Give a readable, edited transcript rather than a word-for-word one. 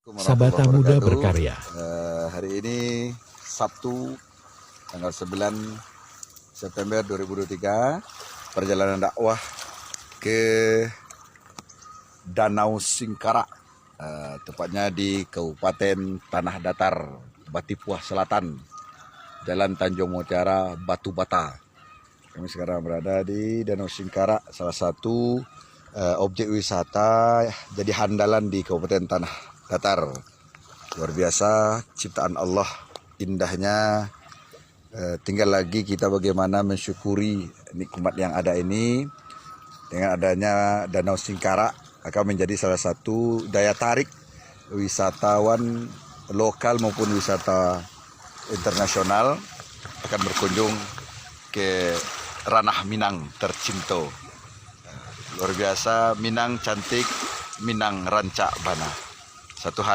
Sabata Muda Berkarya. Hari ini Sabtu tanggal 9 September 2023, perjalanan dakwah ke Danau Singkarak, tepatnya di Kabupaten Tanah Datar, Batipuah Selatan, Jalan Tanjung Mutiara, Batu Bata. Kami sekarang berada di Danau Singkarak, salah satu objek wisata jadi handalan di Kabupaten Tanah Datar. Luar biasa ciptaan Allah, indahnya. Tinggal lagi kita bagaimana mensyukuri nikmat yang ada ini. Dengan adanya Danau Singkarak akan menjadi salah satu daya tarik wisatawan lokal maupun wisata internasional akan berkunjung ke ranah Minang tercinta. Luar biasa, Minang cantik, Minang rancak bana. Satu hari